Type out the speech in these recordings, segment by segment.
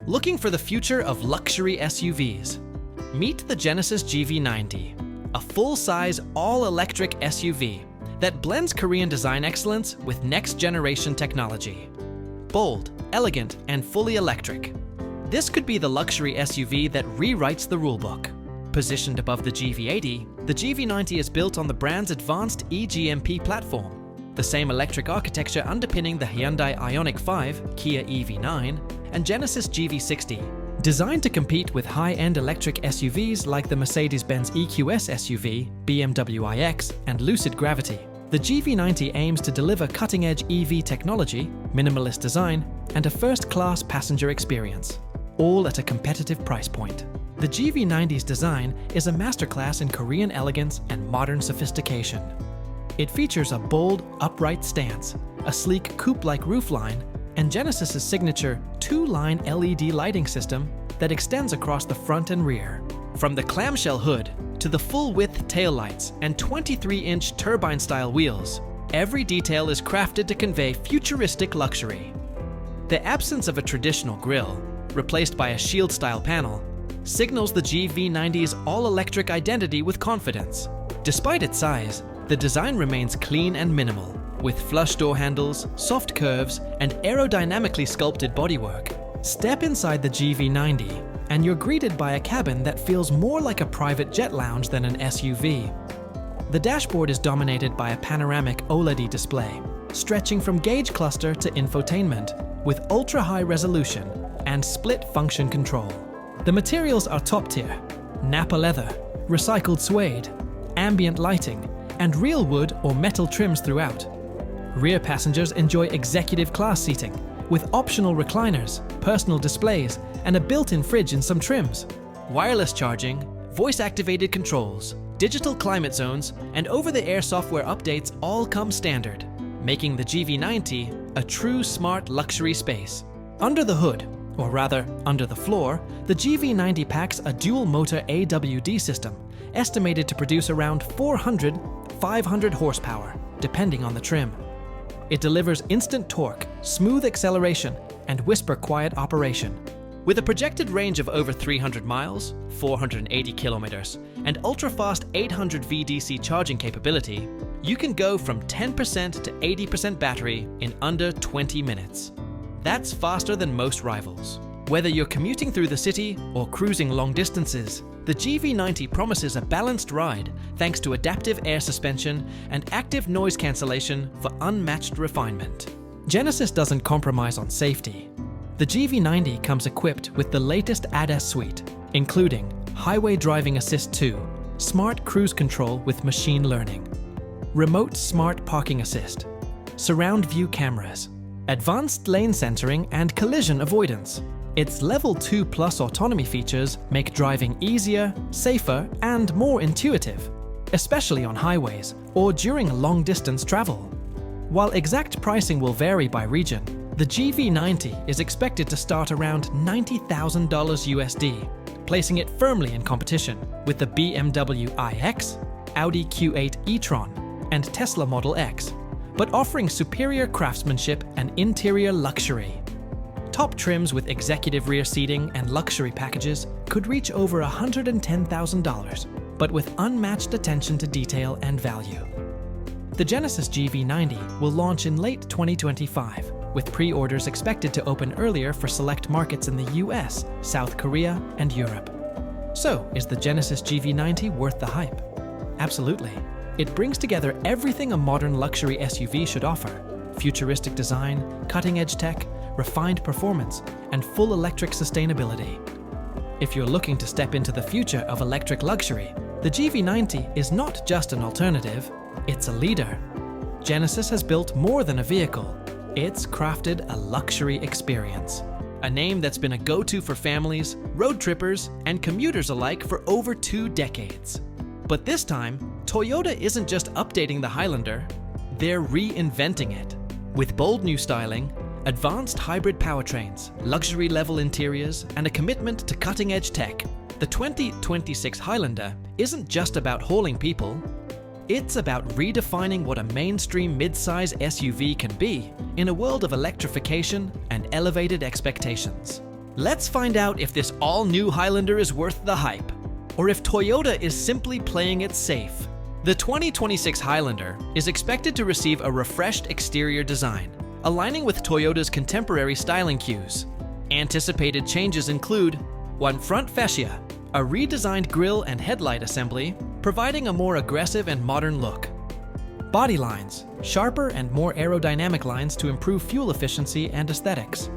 Looking for the future of luxury SUVs? Meet the Genesis GV90, a full-size, all-electric SUV that blends Korean design excellence with next-generation technology. Bold, elegant, and fully electric. This could be the luxury SUV that rewrites the rulebook. Positioned above the GV80, the GV90 is built on the brand's advanced eGMP platform, the same electric architecture underpinning the Hyundai Ioniq 5, Kia EV9, and Genesis GV60. Designed to compete with high-end electric SUVs like the Mercedes-Benz EQS SUV, BMW iX, and Lucid Gravity, the GV90 aims to deliver cutting-edge EV technology, minimalist design, and a first-class passenger experience, all at a competitive price point. The GV90's design is a masterclass in Korean elegance and modern sophistication. It features a bold, upright stance, a sleek coupe-like roofline, and Genesis's signature two-line LED lighting system that extends across the front and rear. From the clamshell hood to the full-width taillights and 23-inch turbine-style wheels, every detail is crafted to convey futuristic luxury. The absence of a traditional grille, replaced by a shield-style panel, signals the GV90's all-electric identity with confidence. Despite its size, the design remains clean and minimal, with flush door handles, soft curves, and aerodynamically sculpted bodywork. Step inside the GV90, and you're greeted by a cabin that feels more like a private jet lounge than an SUV. The dashboard is dominated by a panoramic OLED display, stretching from gauge cluster to infotainment, with ultra-high resolution and split-function control. The materials are top-tier: Napa leather, recycled suede, ambient lighting, and real wood or metal trims throughout. Rear passengers enjoy executive class seating, with optional recliners, personal displays, and a built-in fridge in some trims. Wireless charging, voice-activated controls, digital climate zones, and over-the-air software updates all come standard, making the GV90 a true smart luxury space. Under the hood, or rather, under the floor, the GV90 packs a dual-motor AWD system, estimated to produce around 500 horsepower, depending on the trim. It delivers instant torque, smooth acceleration, and whisper-quiet operation. With a projected range of over 300 miles, 480 kilometers, and ultra-fast 800 VDC charging capability, you can go from 10% to 80% battery in under 20 minutes. That's faster than most rivals. Whether you're commuting through the city or cruising long distances, the GV90 promises a balanced ride thanks to adaptive air suspension and active noise cancellation for unmatched refinement. Genesis doesn't compromise on safety. The GV90 comes equipped with the latest ADAS suite, including Highway Driving Assist 2, Smart Cruise Control with Machine Learning, Remote Smart Parking Assist, Surround View Cameras, Advanced Lane Centering and Collision Avoidance. Its Level 2 Plus autonomy features make driving easier, safer, and more intuitive, especially on highways or during long-distance travel. While exact pricing will vary by region, the GV90 is expected to start around $90,000 USD, placing it firmly in competition with the BMW iX, Audi Q8 e-tron, and Tesla Model X, but offering superior craftsmanship and interior luxury. Top trims with executive rear seating and luxury packages could reach over $110,000, but with unmatched attention to detail and value. The Genesis GV90 will launch in late 2025, with pre-orders expected to open earlier for select markets in the US, South Korea, and Europe. So, is the Genesis GV90 worth the hype? Absolutely. It brings together everything a modern luxury SUV should offer: futuristic design, cutting-edge tech, refined performance, and full electric sustainability. If you're looking to step into the future of electric luxury, the GV90 is not just an alternative, it's a leader. Genesis has built more than a vehicle. It's crafted a luxury experience. A name that's been a go-to for families, road trippers, and commuters alike for over 2 decades. But this time, Toyota isn't just updating the Highlander, they're reinventing it. With bold new styling, advanced hybrid powertrains, luxury-level interiors, and a commitment to cutting-edge tech, the 2026 Highlander isn't just about hauling people, it's about redefining what a mainstream mid-size SUV can be in a world of electrification and elevated expectations. Let's find out if this all-new Highlander is worth the hype, or if Toyota is simply playing it safe. The 2026 Highlander is expected to receive a refreshed exterior design, aligning with Toyota's contemporary styling cues. Anticipated changes include one front fascia, a redesigned grille and headlight assembly, providing a more aggressive and modern look. Body lines, sharper and more aerodynamic lines to improve fuel efficiency and aesthetics.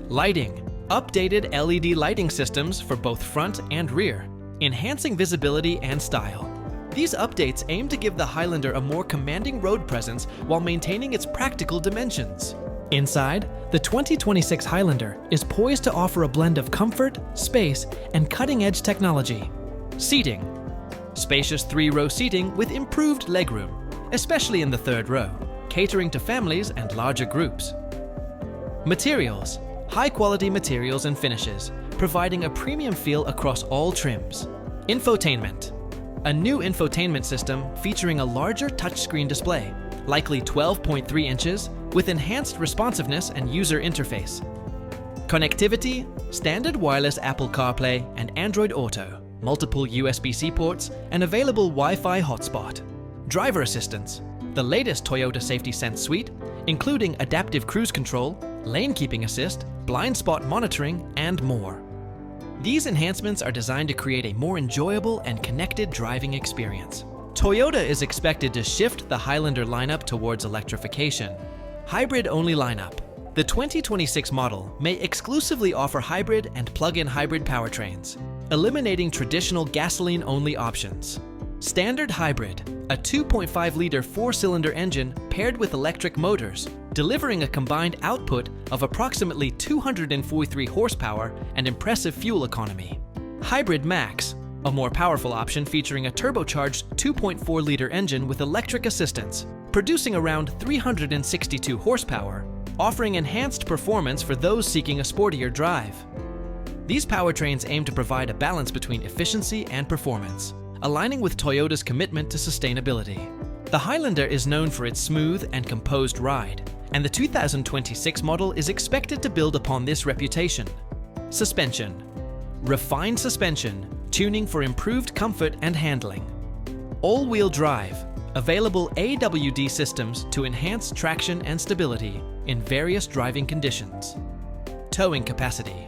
Lighting, updated LED lighting systems for both front and rear, enhancing visibility and style. These updates aim to give the Highlander a more commanding road presence while maintaining its practical dimensions. Inside, the 2026 Highlander is poised to offer a blend of comfort, space, and cutting-edge technology. Seating. Spacious 3-row seating with improved legroom, especially in the third row, catering to families and larger groups. Materials. High-quality materials and finishes, providing a premium feel across all trims. Infotainment. A new infotainment system featuring a larger touchscreen display, likely 12.3 inches, with enhanced responsiveness and user interface. Connectivity, standard wireless Apple CarPlay and Android Auto, multiple USB-C ports, and available Wi-Fi hotspot. Driver assistance, the latest Toyota Safety Sense suite, including adaptive cruise control, lane keeping assist, blind spot monitoring, and more. These enhancements are designed to create a more enjoyable and connected driving experience. Toyota is expected to shift the Highlander lineup towards electrification. Hybrid-only lineup. The 2026 model may exclusively offer hybrid and plug-in hybrid powertrains, eliminating traditional gasoline-only options. Standard hybrid, a 2.5-liter 4-cylinder engine paired with electric motors, delivering a combined output of approximately 243 horsepower and impressive fuel economy. Hybrid Max, a more powerful option featuring a turbocharged 2.4-liter engine with electric assistance, producing around 362 horsepower, offering enhanced performance for those seeking a sportier drive. These powertrains aim to provide a balance between efficiency and performance, aligning with Toyota's commitment to sustainability. The Highlander is known for its smooth and composed ride, and the 2026 model is expected to build upon this reputation. Suspension. Refined suspension, tuning for improved comfort and handling. All-wheel drive, available AWD systems to enhance traction and stability in various driving conditions. Towing capacity.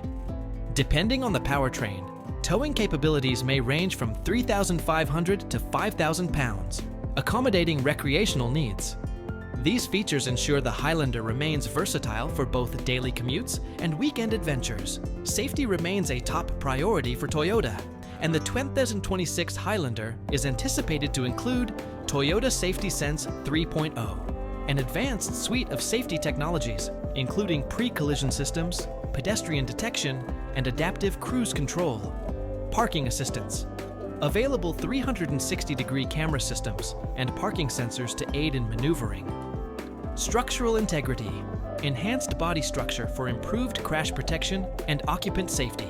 Depending on the powertrain, towing capabilities may range from 3,500 to 5,000 pounds, accommodating recreational needs. These features ensure the Highlander remains versatile for both daily commutes and weekend adventures. Safety remains a top priority for Toyota, and the 2026 Highlander is anticipated to include Toyota Safety Sense 3.0, an advanced suite of safety technologies, including pre-collision systems, pedestrian detection, and adaptive cruise control. Parking assistance. Available 360-degree camera systems and parking sensors to aid in maneuvering. Structural integrity. Enhanced body structure for improved crash protection and occupant safety.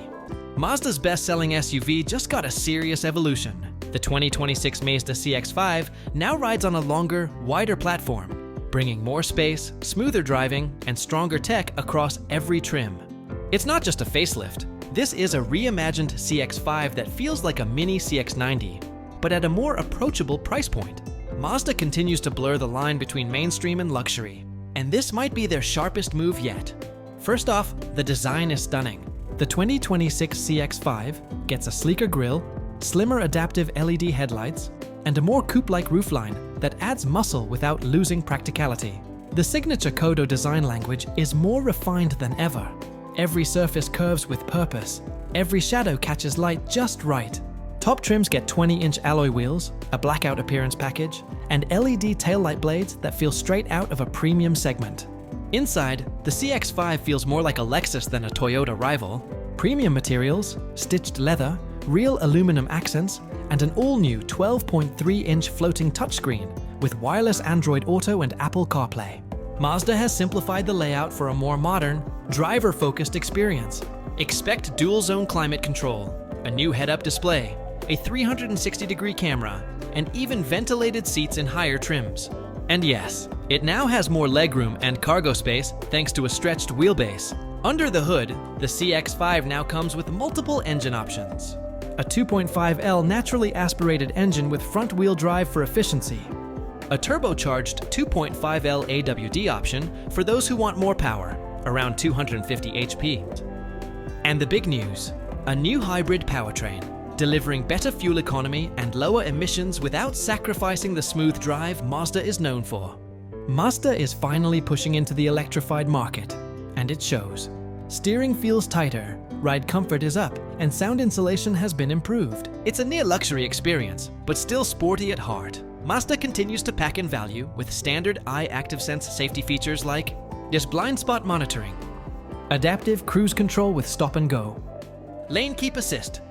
Mazda's best-selling SUV just got a serious evolution. The 2026 Mazda CX-5 now rides on a longer, wider platform, bringing more space, smoother driving, and stronger tech across every trim. It's not just a facelift. This is a reimagined CX-5 that feels like a mini CX-90, but at a more approachable price point. Mazda continues to blur the line between mainstream and luxury, and this might be their sharpest move yet. First off, the design is stunning. The 2026 CX-5 gets a sleeker grille, slimmer adaptive LED headlights, and a more coupe-like roofline that adds muscle without losing practicality. The signature Kodo design language is more refined than ever. Every surface curves with purpose. Every shadow catches light just right. Top trims get 20-inch alloy wheels, a blackout appearance package, and LED taillight blades that feel straight out of a premium segment. Inside, the CX-5 feels more like a Lexus than a Toyota rival. Premium materials, stitched leather, real aluminum accents, and an all-new 12.3-inch floating touchscreen with wireless Android Auto and Apple CarPlay. Mazda has simplified the layout for a more modern, driver-focused experience. Expect dual-zone climate control, a new head-up display, a 360-degree camera, and even ventilated seats in higher trims. And yes, it now has more legroom and cargo space thanks to a stretched wheelbase. Under the hood, the CX-5 now comes with multiple engine options. A 2.5L naturally aspirated engine with front-wheel drive for efficiency. A turbocharged 2.5L AWD option for those who want more power, around 250 HP. And the big news, a new hybrid powertrain, delivering better fuel economy and lower emissions without sacrificing the smooth drive Mazda is known for. Mazda is finally pushing into the electrified market, and it shows. Steering feels tighter, ride comfort is up, and sound insulation has been improved. It's a near luxury experience, but still sporty at heart. Mazda continues to pack in value with standard Eye ActiveSense safety features like there's blind spot monitoring, adaptive cruise control with stop and go, lane keep assist,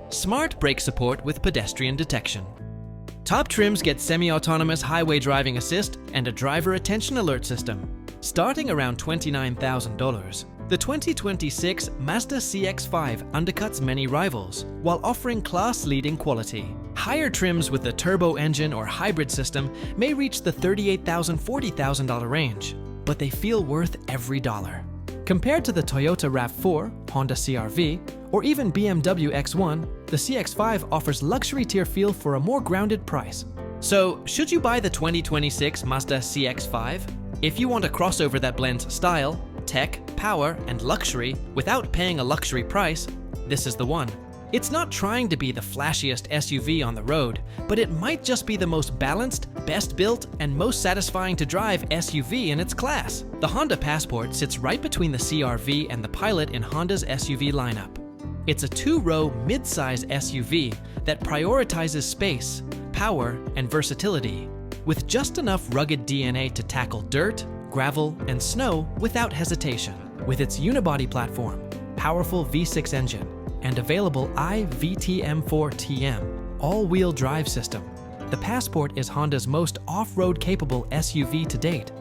smart brake support with pedestrian detection. Top trims get semi-autonomous highway driving assist and a driver attention alert system. Starting around $29,000, the 2026 Mazda CX-5 undercuts many rivals while offering class-leading quality. Higher trims with the turbo engine or hybrid system may reach the $38,000 to $40,000 range, but they feel worth every dollar. Compared to the Toyota RAV4, Honda CR-V, or even BMW X1, the CX-5 offers luxury tier feel for a more grounded price. So, should you buy the 2026 Mazda CX-5? If you want a crossover that blends style, tech, power, and luxury without paying a luxury price, this is the one. It's not trying to be the flashiest SUV on the road, but it might just be the most balanced, best built, and most satisfying to drive SUV in its class. The Honda Passport sits right between the CR-V and the Pilot in Honda's SUV lineup. It's a two-row mid-size SUV that prioritizes space, power, and versatility, with just enough rugged DNA to tackle dirt, gravel, and snow without hesitation. With its unibody platform, powerful V6 engine, and available iVTM4TM all-wheel drive system, the Passport is Honda's most off-road capable SUV to date,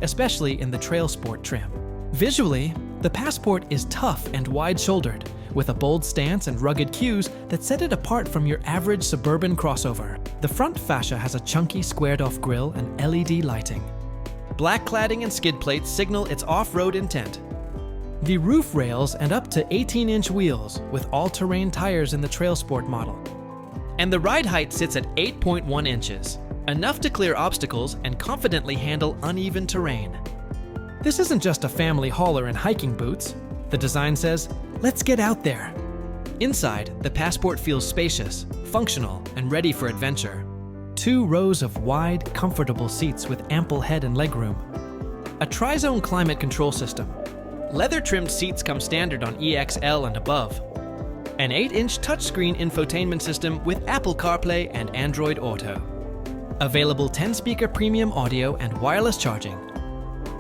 especially in the Trail Sport trim. Visually, the Passport is tough and wide-shouldered, with a bold stance and rugged cues that set it apart from your average suburban crossover. The front fascia has a chunky squared-off grille and LED lighting. Black cladding and skid plates signal its off-road intent. The roof rails and up to 18-inch wheels with all-terrain tires in the Trail Sport model. And the ride height sits at 8.1 inches, enough to clear obstacles and confidently handle uneven terrain. This isn't just a family hauler in hiking boots. The design says, let's get out there. Inside, the Passport feels spacious, functional, and ready for adventure. 2 rows of wide, comfortable seats with ample head and legroom. A tri-zone climate control system. Leather-trimmed seats come standard on EXL and above. An 8-inch touchscreen infotainment system with Apple CarPlay and Android Auto. Available 10-speaker premium audio and wireless charging.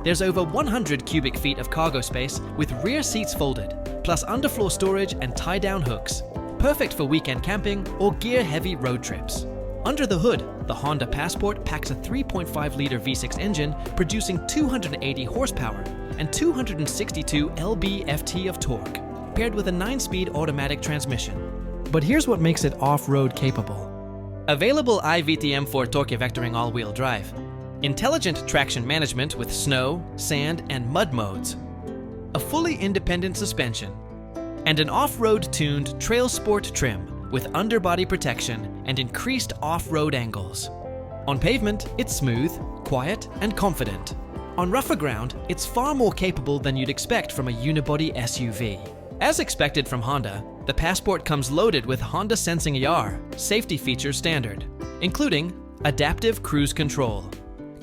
There's over 100 cubic feet of cargo space with rear seats folded, plus underfloor storage and tie-down hooks. Perfect for weekend camping or gear-heavy road trips. Under the hood, the Honda Passport packs a 3.5-liter V6 engine producing 280 horsepower and 262 lb-ft of torque, paired with a 9-speed automatic transmission. But here's what makes it off-road capable. Available iVTM4 torque vectoring all-wheel drive. Intelligent traction management with snow, sand, and mud modes. A fully independent suspension. And an off-road tuned Trail Sport trim with underbody protection and increased off-road angles. On pavement, it's smooth, quiet, and confident. On rougher ground, it's far more capable than you'd expect from a unibody SUV. As expected from Honda, the Passport comes loaded with Honda Sensing AR safety features standard, including adaptive cruise control,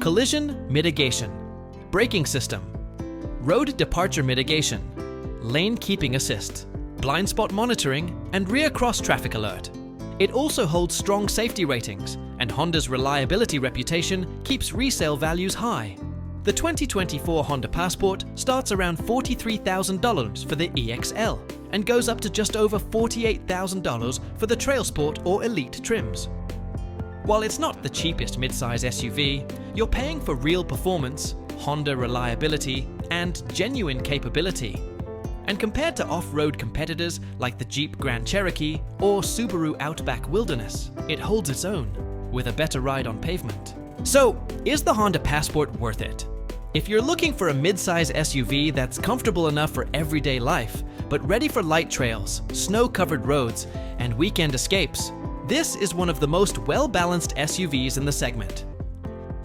collision mitigation, braking system, road departure mitigation, lane keeping assist, blind spot monitoring, and rear cross traffic alert. It also holds strong safety ratings, and Honda's reliability reputation keeps resale values high. The 2024 Honda Passport starts around $43,000 for the EXL and goes up to just over $48,000 for the Trail Sport or Elite trims. While it's not the cheapest midsize SUV, you're paying for real performance, Honda reliability, and genuine capability. And compared to off-road competitors like the Jeep Grand Cherokee or Subaru Outback Wilderness, it holds its own, with a better ride on pavement. So, is the Honda Passport worth it? If you're looking for a mid-size SUV that's comfortable enough for everyday life, but ready for light trails, snow-covered roads, and weekend escapes, this is one of the most well-balanced SUVs in the segment.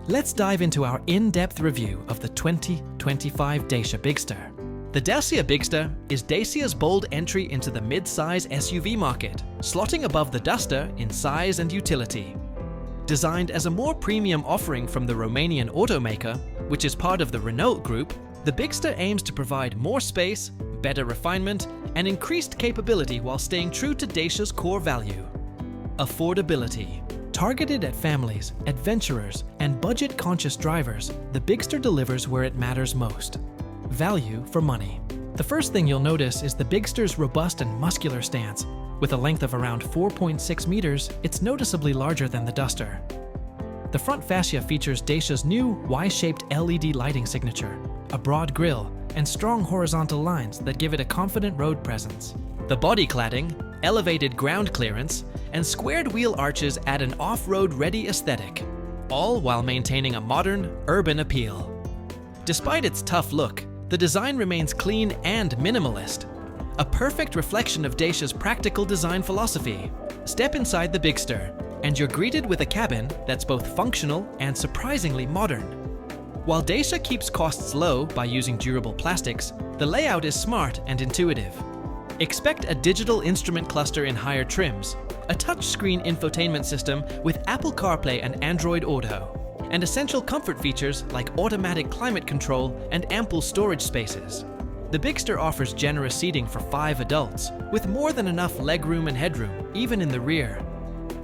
Let's dive into our in-depth review of the 2025 Dacia Bigster. The Dacia Bigster is Dacia's bold entry into the mid-size SUV market, slotting above the Duster in size and utility. Designed as a more premium offering from the Romanian automaker, which is part of the Renault Group, the Bigster aims to provide more space, better refinement, and increased capability while staying true to Dacia's core value: affordability. Targeted at families, adventurers, and budget-conscious drivers, the Bigster delivers where it matters most: value for money. The first thing you'll notice is the Bigster's robust and muscular stance. With a length of around 4.6 meters, it's noticeably larger than the Duster. The front fascia features Dacia's new Y-shaped LED lighting signature, a broad grille, and strong horizontal lines that give it a confident road presence. The body cladding, elevated ground clearance, and squared wheel arches add an off-road ready aesthetic, all while maintaining a modern, urban appeal. Despite its tough look, the design remains clean and minimalist, a perfect reflection of Dacia's practical design philosophy. Step inside the Bigster, and you're greeted with a cabin that's both functional and surprisingly modern. While Dacia keeps costs low by using durable plastics, the layout is smart and intuitive. Expect a digital instrument cluster in higher trims, a touchscreen infotainment system with Apple CarPlay and Android Auto, and essential comfort features like automatic climate control and ample storage spaces. The Bigster offers generous seating for 5 adults, with more than enough legroom and headroom, even in the rear.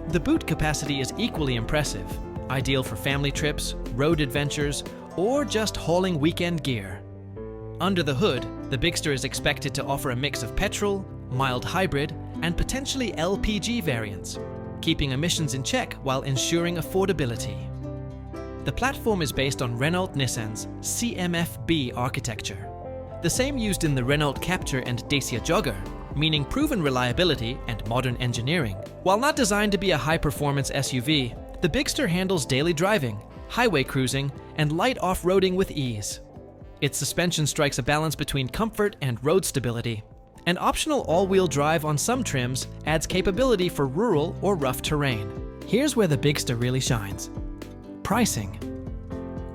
The boot capacity is equally impressive, ideal for family trips, road adventures, or just hauling weekend gear. Under the hood, the Bigster is expected to offer a mix of petrol, mild hybrid, and potentially LPG variants, keeping emissions in check while ensuring affordability. The platform is based on Renault-Nissan's CMF-B architecture, the same used in the Renault Captur and Dacia Jogger, meaning proven reliability and modern engineering. While not designed to be a high-performance SUV, the Bigster handles daily driving, highway cruising, and light off-roading with ease. Its suspension strikes a balance between comfort and road stability. An optional all-wheel drive on some trims adds capability for rural or rough terrain. Here's where the Bigster really shines: pricing.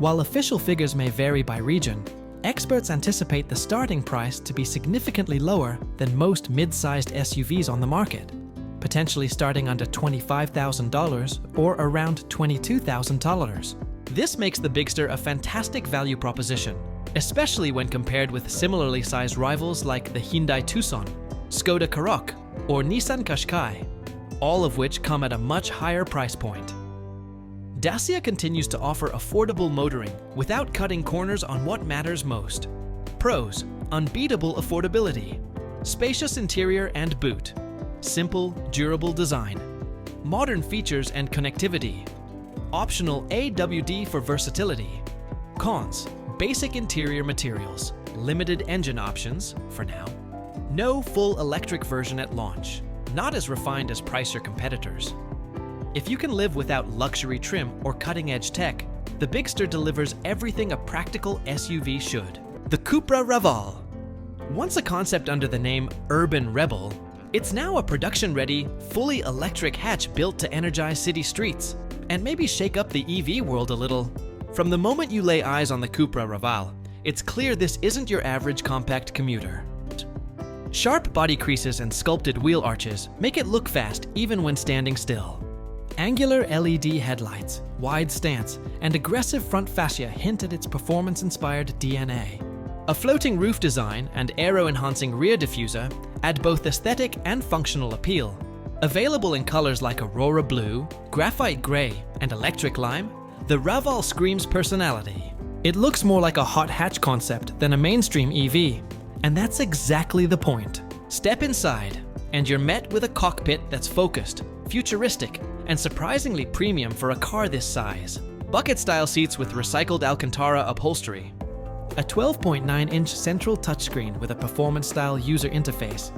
While official figures may vary by region, experts anticipate the starting price to be significantly lower than most mid-sized SUVs on the market, potentially starting under $25,000 or around $22,000. This makes the Bigster a fantastic value proposition, especially when compared with similarly sized rivals like the Hyundai Tucson, Skoda Karoq, or Nissan Qashqai, all of which come at a much higher price point. Dacia continues to offer affordable motoring without cutting corners on what matters most. Pros: unbeatable affordability, spacious interior and boot, simple, durable design, modern features and connectivity, optional AWD for versatility. Cons: basic interior materials, limited engine options for now, no full electric version at launch, not as refined as Pricer competitors. If you can live without luxury trim or cutting-edge tech, the Bigster delivers everything a practical SUV should. The Cobra Revall. Once a concept under the name Urban Rebel, it's now a production-ready, fully electric hatch built to energize city streets and maybe shake up the EV world a little. From the moment you lay eyes on the Cobra Revall, it's clear this isn't your average compact commuter. Sharp body creases and sculpted wheel arches make it look fast even when standing still. Angular LED headlights, wide stance, and aggressive front fascia hint at its performance-inspired DNA. A floating roof design and aero-enhancing rear diffuser add both aesthetic and functional appeal. Available in colors like Aurora Blue, Graphite Gray, and Electric Lime, the Revall screams personality. It looks more like a hot hatch concept than a mainstream EV, and that's exactly the point. Step inside, and you're met with a cockpit that's focused, futuristic, and surprisingly premium for a car this size. Bucket-style seats with recycled Alcantara upholstery. A 12.9-inch central touchscreen with a performance-style user interface.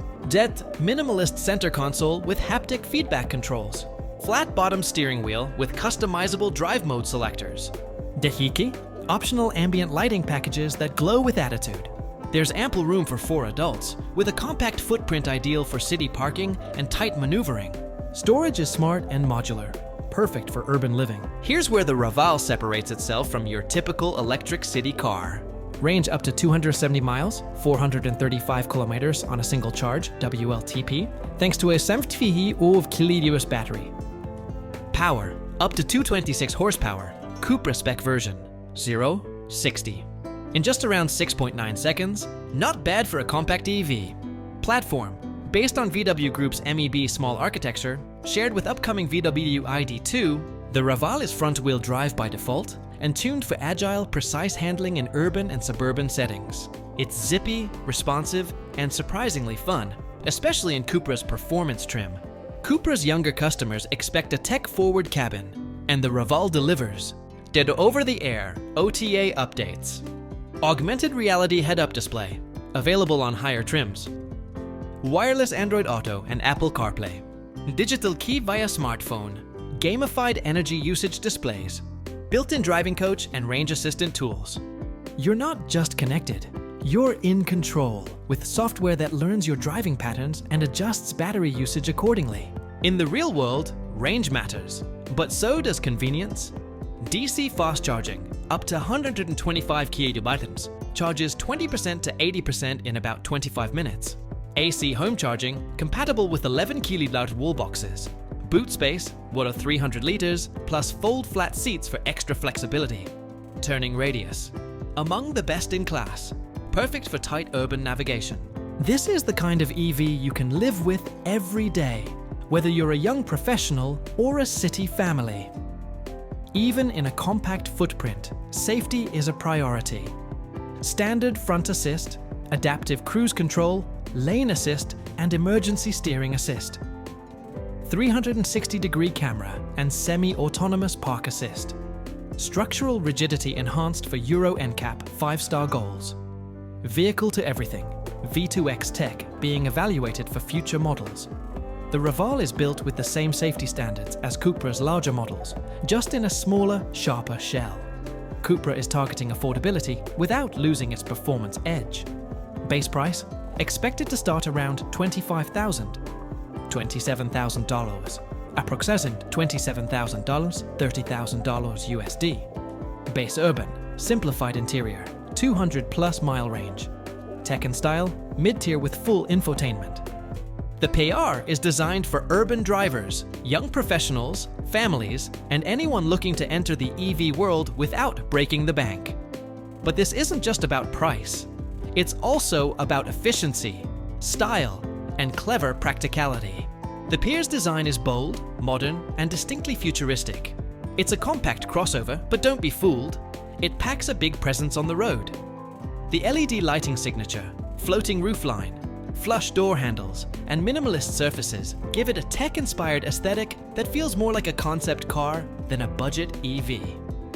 Minimalist center console with haptic feedback controls. Flat-bottom steering wheel with customizable drive mode selectors. Dehiki, optional ambient lighting packages that glow with attitude. There's ample room for 4 adults, with a compact footprint ideal for city parking and tight maneuvering. Storage is smart and modular, perfect for urban living. Here's where the Revall separates itself from your typical electric city car. Range up to 270 miles, 435 kilometers on a single charge, WLTP, thanks to a 75 kWh battery. Power, up to 226 horsepower, Cobra spec version, 0-60. In just around 6.9 seconds, not bad for a compact EV. Platform, based on VW Group's MEB small architecture, shared with upcoming VW ID.2, the Revall is front-wheel drive by default and tuned for agile, precise handling in urban and suburban settings. It's zippy, responsive, and surprisingly fun, especially in Cupra's performance trim. Cupra's younger customers expect a tech-forward cabin, and the Revall delivers. Did over-the-air OTA updates. Augmented reality head-up display, available on higher trims. Wireless Android Auto and Apple CarPlay. Digital key via smartphone. Gamified energy usage displays. Built-in driving coach and range assistant tools. You're not just connected, you're in control with software that learns your driving patterns and adjusts battery usage accordingly. In the real world, range matters, but so does convenience. DC fast charging, up to 125 kW, charges 20% to 80% in about 25 minutes. AC home charging, compatible with 11 kW wall boxes. Boot space, what are 300 liters, plus fold flat seats for extra flexibility. Turning radius, among the best in class, perfect for tight urban navigation. This is the kind of EV you can live with every day, whether you're a young professional or a city family. Even in a compact footprint, safety is a priority. Standard front assist, adaptive cruise control, lane assist, and emergency steering assist. 360-degree camera and semi-autonomous park assist. Structural rigidity enhanced for Euro NCAP 5-star goals. Vehicle to everything, V2X tech being evaluated for future models. The Revall is built with the same safety standards as Cupra's larger models, just in a smaller, sharper shell. Cupra is targeting affordability without losing its performance edge. Base price, expected to start around $25,000, $27,000, approximate $27,000, $30,000 USD. Base urban, simplified interior, 200+ mile range. Tech and style, mid-tier with full infotainment. The Pear is designed for urban drivers, young professionals, families, and anyone looking to enter the EV world without breaking the bank. But this isn't just about price. It's also about efficiency, style, and clever practicality. The Pear's design is bold, modern, and distinctly futuristic. It's a compact crossover, but don't be fooled. It packs a big presence on the road. The LED lighting signature, floating roofline, flush door handles, and minimalist surfaces give it a tech-inspired aesthetic that feels more like a concept car than a budget EV.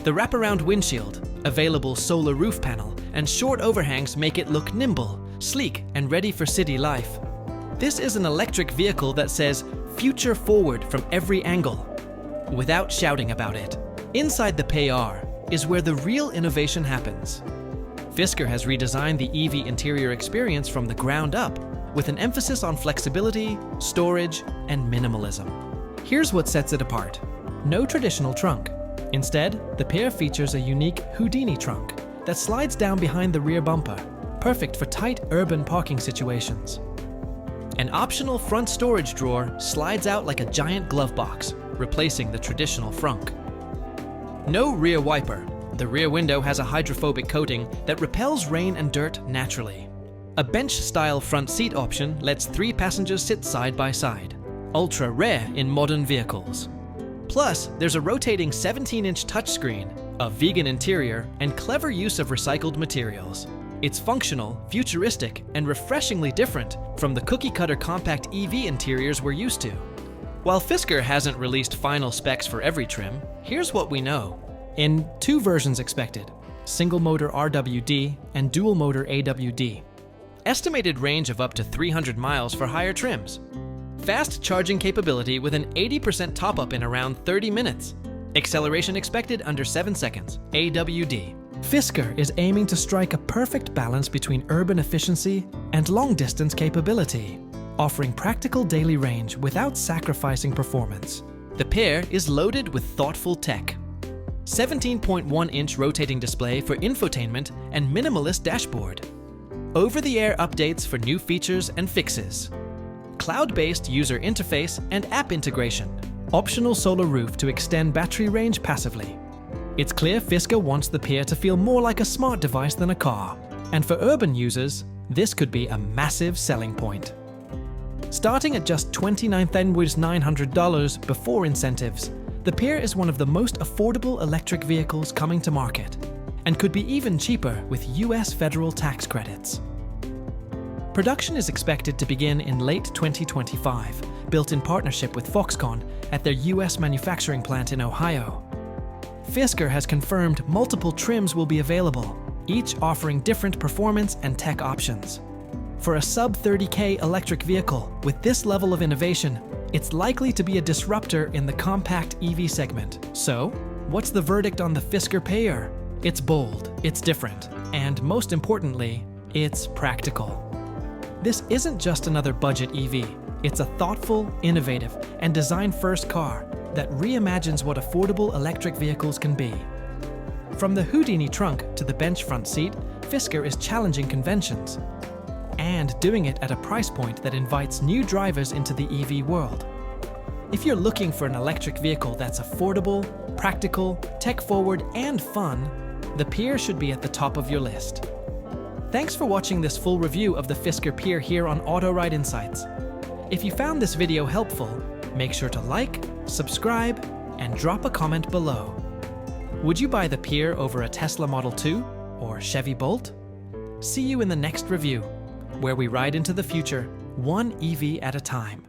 The wraparound windshield, available solar roof panel, and short overhangs make it look nimble, sleek, and ready for city life. This is an electric vehicle that says future forward from every angle, without shouting about it. Inside the Pear is where the real innovation happens. Fisker has redesigned the EV interior experience from the ground up, with an emphasis on flexibility, storage, and minimalism. Here's what sets it apart. No traditional trunk. Instead, the Pear features a unique Houdini trunk that slides down behind the rear bumper, perfect for tight urban parking situations. An optional front storage drawer slides out like a giant glove box, replacing the traditional frunk. No rear wiper. The rear window has a hydrophobic coating that repels rain and dirt naturally. A bench-style front seat option lets 3 passengers sit side by side, ultra rare in modern vehicles. Plus, there's a rotating 17-inch touchscreen, a vegan interior, and clever use of recycled materials. It's functional, futuristic, and refreshingly different from the cookie-cutter compact EV interiors we're used to. While Fisker hasn't released final specs for every trim, here's what we know. In 2 versions expected, single-motor RWD and dual-motor AWD. Estimated range of up to 300 miles for higher trims. Fast charging capability with an 80% top-up in around 30 minutes. Acceleration expected under 7 seconds, AWD. Fisker is aiming to strike a perfect balance between urban efficiency and long-distance capability, offering practical daily range without sacrificing performance. The Pear is loaded with thoughtful tech. 17.1-inch rotating display for infotainment and minimalist dashboard. Over-the-air updates for new features and fixes. Cloud-based user interface and app integration. Optional solar roof to extend battery range passively. It's clear Fisker wants the Pear to feel more like a smart device than a car. And for urban users, this could be a massive selling point. Starting at just $29,900 before incentives, the Pear is one of the most affordable electric vehicles coming to market, and could be even cheaper with US federal tax credits. Production is expected to begin in late 2025, built in partnership with Foxconn at their US manufacturing plant in Ohio. Fisker has confirmed multiple trims will be available, each offering different performance and tech options. For a sub-$30K electric vehicle with this level of innovation, it's likely to be a disruptor in the compact EV segment. So, what's the verdict on the Fisker Pear? It's bold, it's different, and most importantly, it's practical. This isn't just another budget EV. It's a thoughtful, innovative, and design-first car that reimagines what affordable electric vehicles can be. From the Houdini trunk to the bench front seat, Fisker is challenging conventions and doing it at a price point that invites new drivers into the EV world. If you're looking for an electric vehicle that's affordable, practical, tech-forward, and fun, the Pear should be at the top of your list. Thanks for watching this full review of the Fisker Pear here on Auto Ride Insights. If you found this video helpful, make sure to like, subscribe, and drop a comment below. Would you buy the Pear over a Tesla Model 2 or Chevy Bolt? See you in the next review, where we ride into the future, one EV at a time.